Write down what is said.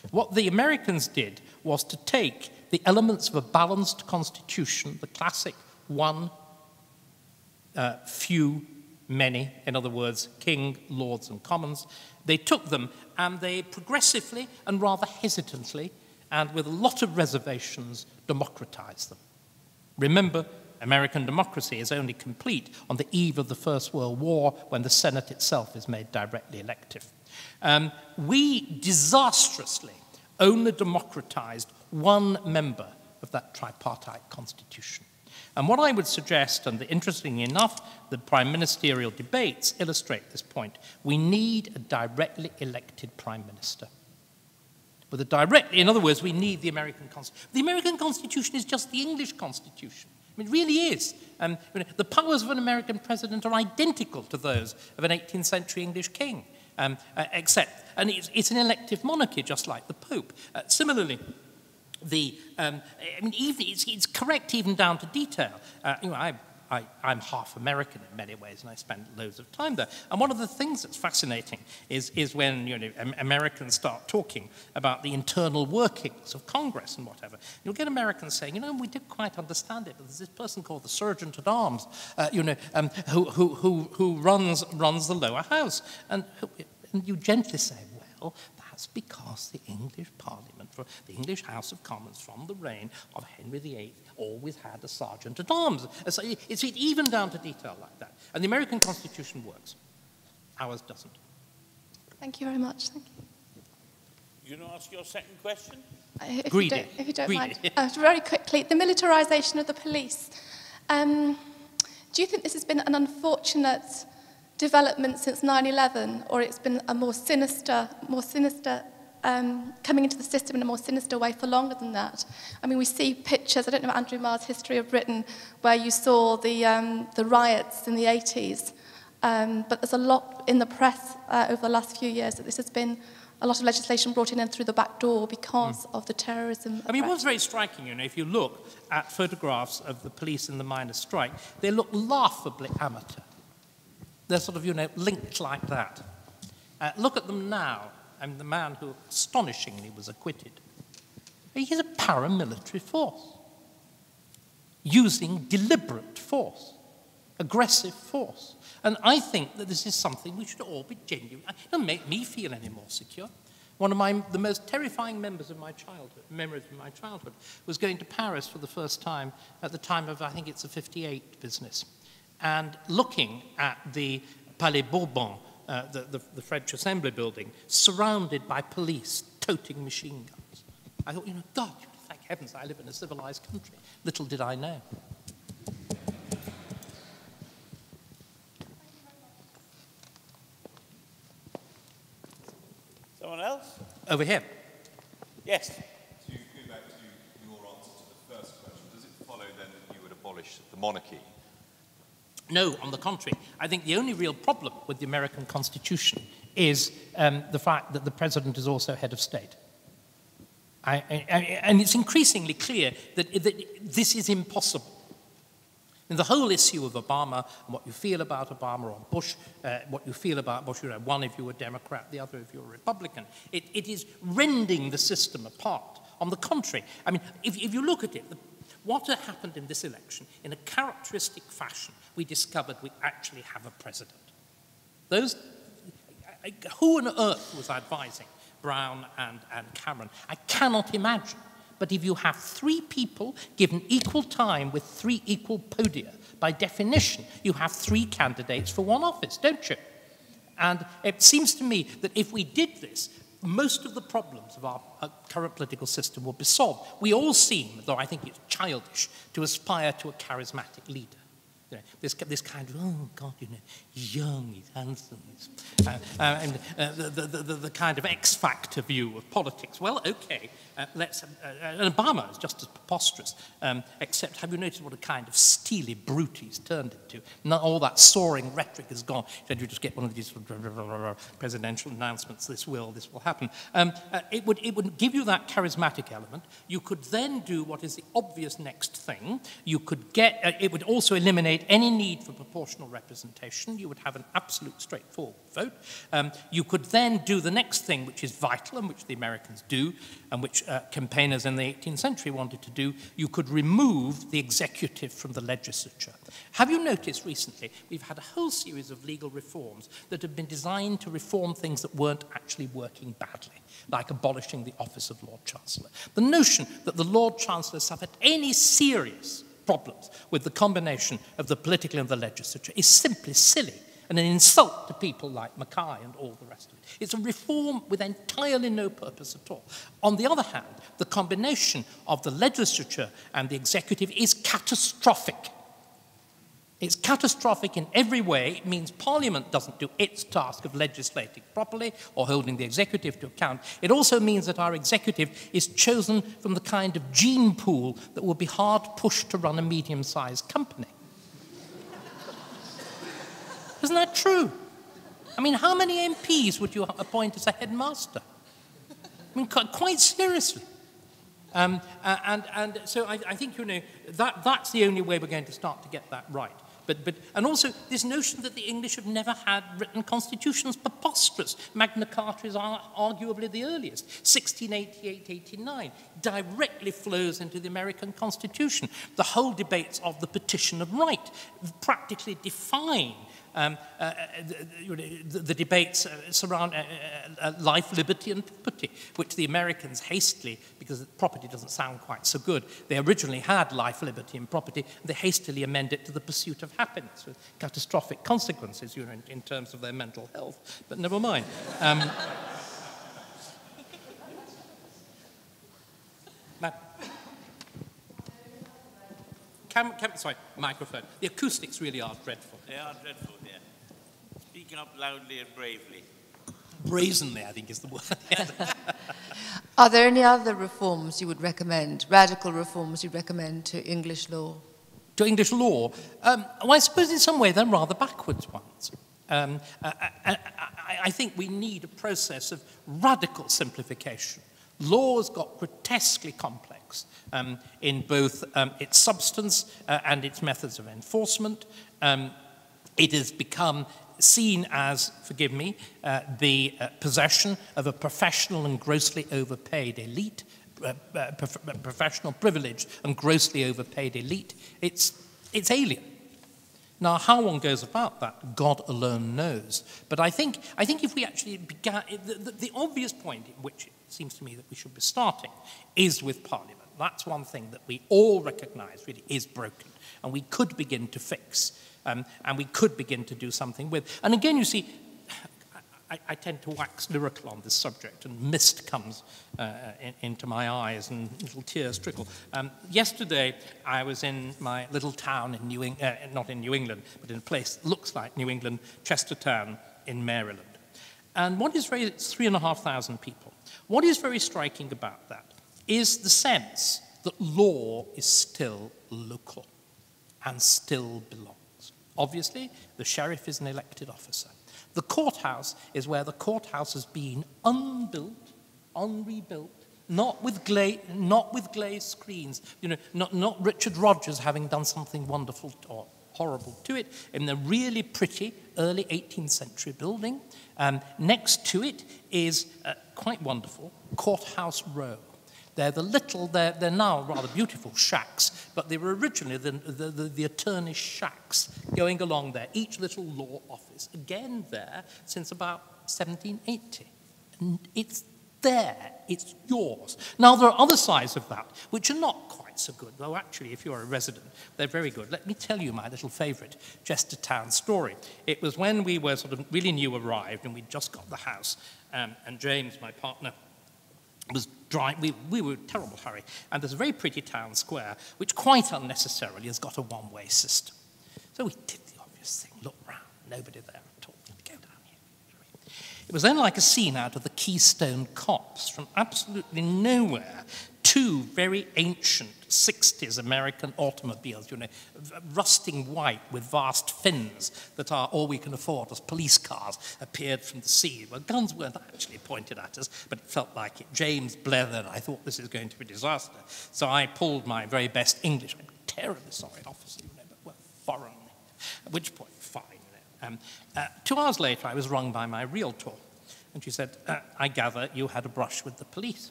What the Americans did was to take the elements of a balanced constitution, the classic one, few, many, in other words, king, lords, and commons. They took them and they progressively and rather hesitantly and with a lot of reservations democratized them. Remember, American democracy is only complete on the eve of the First World War when the Senate itself is made directly elective. We disastrously only democratized one member of that tripartite constitution. And what I would suggest, and interestingly enough, the prime ministerial debates illustrate this point, we need a directly elected prime minister. In other words, we need the American Constitution. The American Constitution is just the English Constitution. I mean, it really is. The powers of an American president are identical to those of an 18th century English king, except, and it's an elective monarchy, just like the Pope. Similarly, it's correct even down to detail. I'm half American in many ways, and I spend loads of time there. And one of the things that's fascinating is when Americans start talking about the internal workings of Congress and whatever. You'll get Americans saying, we didn't quite understand it, but there's this person called the Sergeant at Arms, who runs the lower house, and you gently say, well, that's because the English Parliament, the English House of Commons from the reign of Henry VIII always had a sergeant at arms. So it's even down to detail like that. And the American Constitution works. Ours doesn't. Thank you very much. Thank you. You want to ask your second question? If you don't mind. Very quickly, the militarisation of the police. Do you think this has been an unfortunate development since 9/11, or it's been a more sinister coming into the system in a more sinister way for longer than that? I mean, we see pictures, I don't know Andrew Marr's History of Britain, where you saw the riots in the 80s, but there's a lot in the press over the last few years that this has been a lot of legislation brought in and through the back door because of the terrorism. I mean, what's very striking, if you look at photographs of the police in the miners' strike, they look laughably amateur. They're sort of, linked like that. Look at them now. I mean, the man who astonishingly was acquitted. He's a paramilitary force, using deliberate force, aggressive force. And I think that this is something we should all be genuine. It doesn't make me feel any more secure. One of the most terrifying memories of my childhood was going to Paris for the first time at the time of, I think it's a 58 business, and looking at the Palais Bourbon, the French Assembly building, surrounded by police toting machine guns. I thought, God, thank heavens I live in a civilized country. Little did I know. Someone else? Over here. Yes. To go back to your answer to the first question, does it follow then that you would abolish the monarchy? No, on the contrary. I think the only real problem with the American Constitution is the fact that the president is also head of state. And it's increasingly clear that this is impossible. And the whole issue of Obama and what you feel about Obama or Bush, what you feel about Bush, one if you're a Democrat, the other if you're a Republican, it is rending the system apart. On the contrary, I mean, if you look at it, what had happened in this election, in a characteristic fashion, we discovered we actually have a president. Who on earth was advising Brown and Cameron? I cannot imagine. But if you have three people given equal time with three equal podia, by definition, you have three candidates for one office, don't you? And it seems to me that if we did this, most of the problems of our current political system would be solved. We all seem, though I think it's childish, to aspire to a charismatic leader. This kind of, oh God, he's young, he's handsome, and the kind of X-factor view of politics. Well, okay, and Obama is just as preposterous, except have you noticed what a kind of steely brute he's turned into? Not all that soaring rhetoric is gone. Instead, you just get one of these presidential announcements, this will happen. It would give you that charismatic element. You could then do what is the obvious next thing. You could it would also eliminate eliminate any need for proportional representation. You would have an absolute straightforward vote. You could then do the next thing, which is vital, and which the Americans do, and which campaigners in the 18th century wanted to do. You could remove the executive from the legislature. Have you noticed recently we've had a whole series of legal reforms that have been designed to reform things that weren't actually working badly, like abolishing the office of Lord Chancellor? The notion that the Lord Chancellor suffered any serious problems with the combination of the political and the legislature is simply silly and an insult to people like Mackay and all the rest of it. It's a reform with entirely no purpose at all. On the other hand, the combination of the legislature and the executive is catastrophic. It's catastrophic in every way. It means Parliament doesn't do its task of legislating properly or holding the executive to account. It also means that our executive is chosen from the kind of gene pool that would be hard pushed to run a medium-sized company. Isn't that true? I mean, how many MPs would you appoint as a headmaster? I mean, quite seriously. And so I think, you know, that's the only way we're going to start to get that right. And also, this notion that the English have never had written constitutions, preposterous. Magna Carta is arguably the earliest, 1688-89, directly flows into the American Constitution. The whole debates of the Petition of Right practically define the debates surround life, liberty, and property, which the Americans hastily, because property doesn't sound quite so good, they originally had life, liberty, and property, and they hastily amend it to the pursuit of happiness, with catastrophic consequences, you know, in terms of their mental health. But never mind. Sorry, microphone. The acoustics really are dreadful. They are dreadful, yeah. Speaking up loudly and bravely. Brazenly, I think, is the word. Are there any other reforms you would recommend, radical reforms you'd recommend to English law? To English law? Well, I suppose in some way they're rather backwards ones. I think we need a process of radical simplification. Law's got grotesquely complex in both its substance and its methods of enforcement. It has become seen as, forgive me, the possession of a professional and grossly overpaid elite, professional privilege and grossly overpaid elite. It's alien. Now, how one goes about that, God alone knows. But I think if we actually began, the obvious point in which it seems to me that we should be starting is with Parliament. That's one thing that we all recognise really is broken, and we could begin to fix, and we could begin to do something with. And again, you see, I tend to wax lyrical on this subject, and mist comes into my eyes and little tears trickle. Yesterday, I was in my little town in not in New England, but in a place that looks like New England, Chestertown in Maryland. And it's 3,500 people. What is very striking about that is the sense that law is still local and still belongs. Obviously, the sheriff is an elected officer. The courthouse is where the courthouse has been unbuilt, unrebuilt, not with glazed screens. You know, not Richard Rogers having done something wonderful or horrible to it. In the really pretty early 18th century building. Next to it is quite wonderful Courthouse Row. They're now rather beautiful shacks, but they were originally the attorney's shacks going along there, each little law office, again there since about 1780. And it's there, it's yours. Now, there are other sides of that which are not quite so good, though actually, if you're a resident, they're very good. Let me tell you my little favourite Chestertown story. It was when we were sort of really new arrived, and we'd just got the house, and James, my partner, was driving. We were in a terrible hurry, and there's a very pretty town square, which quite unnecessarily has got a one-way system. So we did the obvious thing, look round, nobody there at all. Go down here. It was then like a scene out of the Keystone Cops, from absolutely nowhere, two very ancient 60s American automobiles, you know, rusting white with vast fins that are all we can afford as police cars, appeared from the sea. Well, guns weren't actually pointed at us, but it felt like it. James blethered. I thought this is going to be a disaster. So I pulled my very best English. I'm terribly sorry, officer, you know, but well, foreign At which point, fine. 2 hours later, I was rung by my realtor. And she said, I gather you had a brush with the police.